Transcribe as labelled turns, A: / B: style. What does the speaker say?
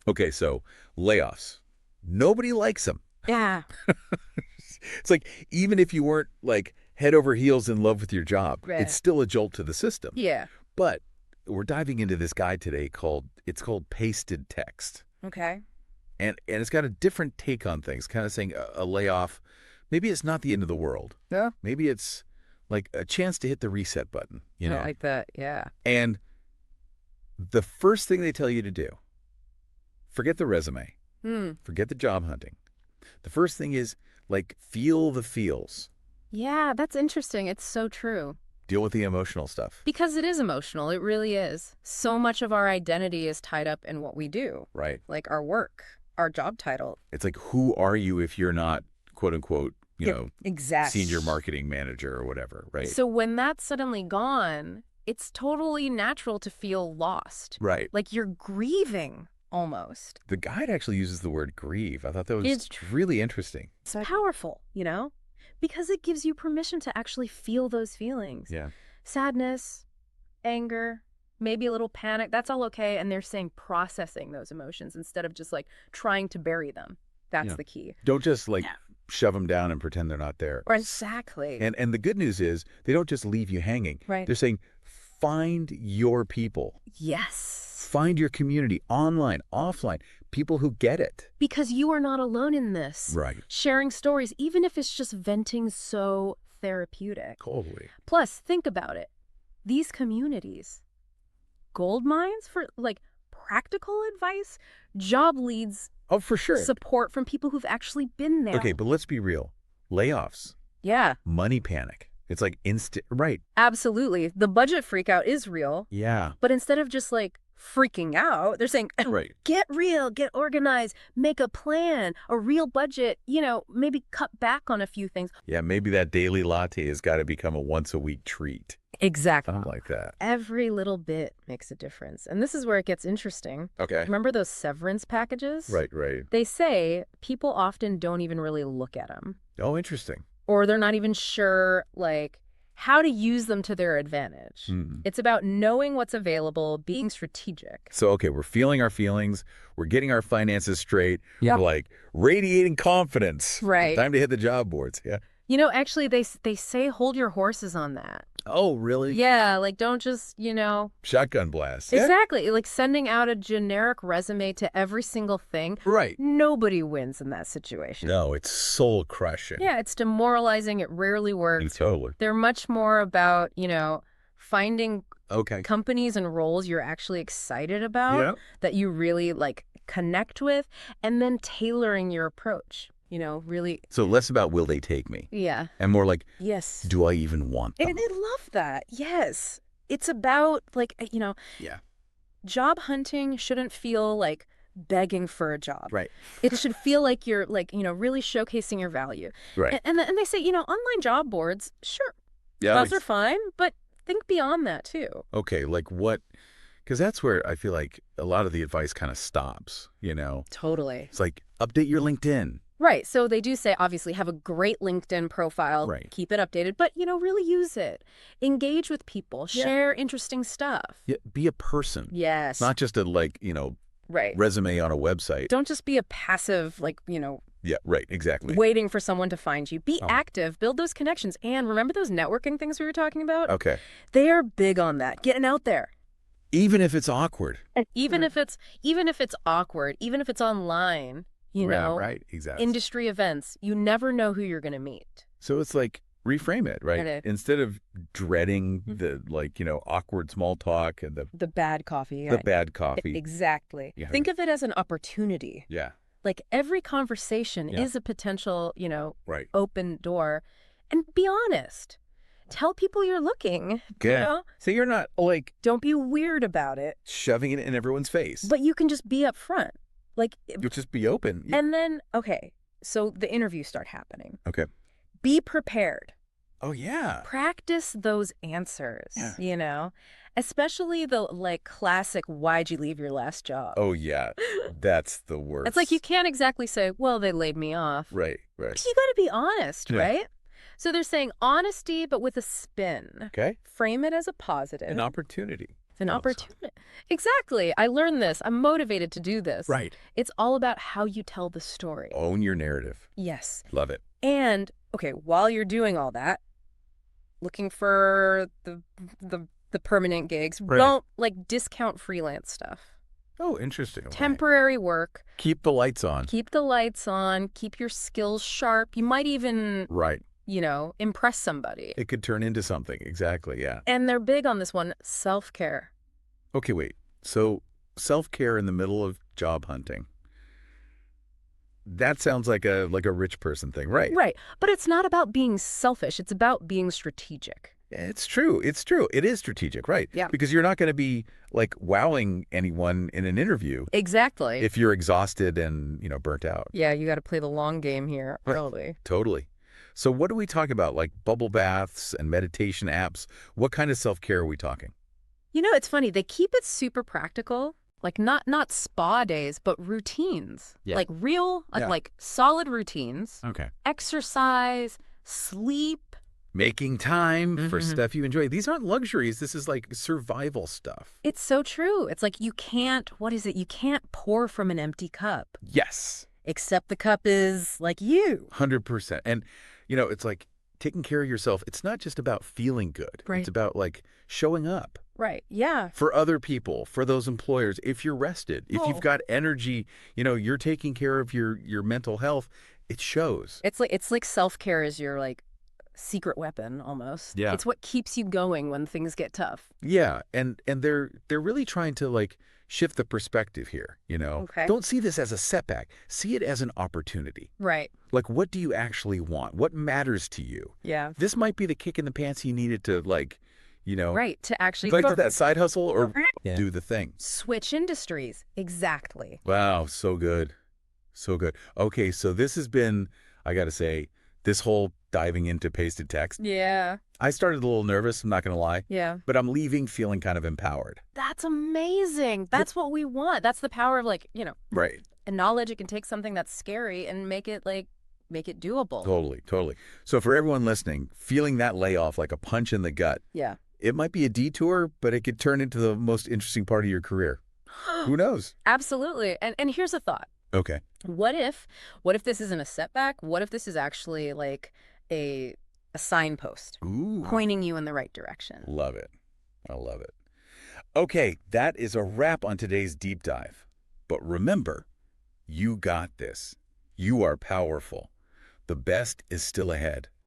A: Okay, so layoffs. Nobody likes them.
B: Yeah.
A: It's like, even if you weren't like head over heels in love with your job, it's
B: Right.
A: still a jolt to the system.
B: Yeah.
A: But we're diving into this guide today called pasted text.
B: Okay.
A: And it's got a different take on things, kind of saying a layoff, maybe it's not the end of the world.
B: Yeah.
A: Maybe it's like a chance to hit the reset button, you
B: I
A: know?
B: like that. Yeah.
A: And the first thing they tell you to do, forget the resume,
B: Hmm.
A: forget the job hunting. The first thing is like feel the feels,
B: Yeah, that's interesting. It's so true.
A: deal with the emotional stuff.
B: Because it is emotional. It really is. So much of our identity is tied up in what we do,
A: Right.
B: like our work, our job title.
A: It's like, who are you if you're not, quote unquote,
B: Exactly.
A: senior marketing manager or whatever, right?
B: So when that's suddenly gone, it's totally natural to feel lost.
A: Right.
B: Like you're grieving almost.
A: The guide actually uses the word grieve. I thought that was
B: It's
A: really interesting.
B: so powerful, because it gives you permission to actually feel those feelings.
A: Yeah.
B: Sadness, anger, maybe a little panic. That's all okay. And they're saying processing those emotions instead of just like trying to bury them. That's
A: Yeah.
B: the key.
A: Don't just like shove them down and pretend they're not there.
B: Or exactly.
A: And the good news is they don't just leave you hanging.
B: Right.
A: They're saying find your people.
B: Yes.
A: Find your community online, offline, people who get it.
B: Because you are not alone in this.
A: Right.
B: Sharing stories, even if it's just venting, so therapeutic.
A: Totally.
B: Plus, think about it. These communities, gold mines for like practical advice, job leads,
A: Oh, for sure.
B: support from people who've actually been there.
A: Okay, but let's be real. Layoffs,
B: Yeah,
A: money panic. It's like instant. Right.
B: absolutely. The budget freak out is real.
A: Yeah.
B: But instead of just like freaking out, they're saying,
A: Right.
B: get real, get organized, make a plan, a real budget, maybe cut back on a few things.
A: Yeah, maybe that daily latte has got to become a once a week treat.
B: Exactly.
A: Something like that.
B: Every little bit makes a difference. And this is where it gets interesting.
A: Okay.
B: Remember those severance packages?
A: Right, right.
B: They say people often don't even really look at them.
A: Oh, interesting.
B: Or they're not even sure, like, how to use them to their advantage.
A: Hmm.
B: It's about knowing what's available, being strategic.
A: So, okay, we're feeling our feelings. We're getting our finances straight.
B: Yeah.
A: We're like radiating confidence.
B: Right.
A: Time to hit the job boards. Yeah.
B: Actually, they say hold your horses on that.
A: Oh, really?
B: Yeah, like don't just,
A: Shotgun blast. Yeah.
B: Exactly. Like sending out a generic resume to every single thing.
A: Right.
B: Nobody wins in that situation.
A: No, it's soul crushing.
B: Yeah, it's demoralizing. It rarely works.
A: Totally.
B: They're much more about, finding
A: Okay.
B: companies and roles you're actually excited about,
A: Yeah.
B: that you really like connect with, and then tailoring your approach, really.
A: So less about will they take me
B: Yeah.
A: and more like,
B: Yes.
A: do I even want them?
B: And I love that. Yes. It's about like,
A: Yeah.
B: job hunting shouldn't feel like begging for a job.
A: Right.
B: It should feel like you're like, really showcasing your value.
A: Right.
B: And they say, online job boards, sure,
A: Yeah.
B: those are fine, but think beyond that too.
A: Okay, like what? Because that's where I feel like a lot of the advice kind of stops,
B: Totally.
A: It's like, update your LinkedIn.
B: Right. So they do say, obviously, have a great LinkedIn profile,
A: Right.
B: keep it updated, but, really use it. Engage with people,
A: Yeah.
B: share interesting stuff.
A: Yeah, be a person.
B: Yes.
A: Not just a, like,
B: right.
A: resume on a website.
B: Don't just be a passive, like,
A: Yeah, right, exactly.
B: waiting for someone to find you. Be
A: Oh.
B: active, build those connections. And remember those networking things we were talking about?
A: Okay.
B: They are big on that, getting out there.
A: Even if it's awkward.
B: Even if it's awkward, even if it's online,
A: Yeah, right, exactly.
B: industry events, you never know who you're going to meet.
A: So it's like, reframe it, right?
B: Okay.
A: Instead of dreading the, like, awkward small talk and
B: The bad coffee.
A: the bad coffee.
B: Exactly.
A: Yeah.
B: Think of it as an opportunity.
A: Yeah,
B: Like every conversation
A: Yeah.
B: is a potential,
A: right.
B: open door. And be honest. Tell people you're looking.
A: Yeah. So you're not, like,
B: Don't be weird about it.
A: shoving it in everyone's face.
B: But you can just be upfront. Like,
A: You'll just be open.
B: and then, okay, so the interviews start happening.
A: Okay.
B: Be prepared.
A: Oh, yeah.
B: Practice those answers,
A: Yeah.
B: Especially the, like, classic, why'd you leave your last job?
A: Oh, yeah. That's the worst.
B: It's like you can't exactly say, well, they laid me off.
A: Right, right.
B: You got to be honest,
A: Yeah.
B: right? So they're saying honesty, but with a spin.
A: Okay.
B: Frame it as a positive.
A: An opportunity.
B: It's an
A: Also.
B: opportunity. Exactly. I learned this. I'm motivated to do this.
A: Right.
B: It's all about how you tell the story.
A: Own your narrative.
B: Yes.
A: Love it.
B: And, okay, while you're doing all that, looking for the permanent gigs,
A: Right.
B: don't, like, discount freelance stuff.
A: Oh, interesting. Okay.
B: Temporary work.
A: Keep the lights on.
B: Keep the lights on. Keep your skills sharp. You might even,
A: Right.
B: impress somebody.
A: It could turn into something. Exactly, yeah.
B: And they're big on this one, self-care.
A: Okay, wait. So self-care in the middle of job hunting. That sounds like a rich person thing, right?
B: Right. But it's not about being selfish. It's about being strategic.
A: It's true. It's true. It is strategic, right?
B: Yeah.
A: Because you're not going to be like wowing anyone in an interview
B: Exactly.
A: if you're exhausted and, burnt out.
B: Yeah, you got to play the long game here, probably.
A: Totally. So what do we talk about? Like bubble baths and meditation apps? What kind of self-care are we talking?
B: It's funny. They keep it super practical, like not spa days, but routines.
A: Yeah.
B: Like real,
A: Yeah.
B: like solid routines.
A: Okay.
B: Exercise, sleep.
A: Making time for
B: Mhm.
A: stuff you enjoy. These aren't luxuries. This is like survival stuff.
B: It's so true. It's like you can't, what is it? You can't pour from an empty cup,
A: Yes.
B: except the cup is like you.
A: 100%. And, it's like taking care of yourself. It's not just about feeling good.
B: Right.
A: It's about like showing up
B: Right. Yeah.
A: for other people, for those employers. If you're rested, if
B: Oh.
A: you've got energy, you're taking care of your mental health, it shows.
B: It's like self-care is your like secret weapon almost.
A: Yeah.
B: It's what keeps you going when things get tough.
A: Yeah. And they're really trying to like shift the perspective here,
B: Okay.
A: Don't see this as a setback. See it as an opportunity.
B: Right.
A: Like, what do you actually want? What matters to you?
B: Yeah.
A: This might be the kick in the pants you needed to, like,
B: Right. To actually
A: like that side hustle or
B: Yeah.
A: do the thing.
B: Switch industries. Exactly.
A: Wow, so good. So good. Okay, so this has been, I got to say, this whole diving into pasted text.
B: Yeah.
A: I started a little nervous, I'm not going to lie,
B: Yeah.
A: but I'm leaving feeling kind of empowered.
B: That's amazing. That's what we want. That's the power of like,
A: Right.
B: and knowledge. It can take something that's scary and make it doable.
A: Totally, totally. So for everyone listening, feeling that layoff like a punch in the gut,
B: Yeah.
A: it might be a detour, but it could turn into the most interesting part of your career. Who knows?
B: Absolutely. And here's a thought.
A: Okay.
B: What if this isn't a setback? What if this is actually like a signpost
A: Ooh.
B: pointing you in the right direction?
A: Love it. I love it. Okay, that is a wrap on today's deep dive. But remember, you got this. You are powerful. The best is still ahead.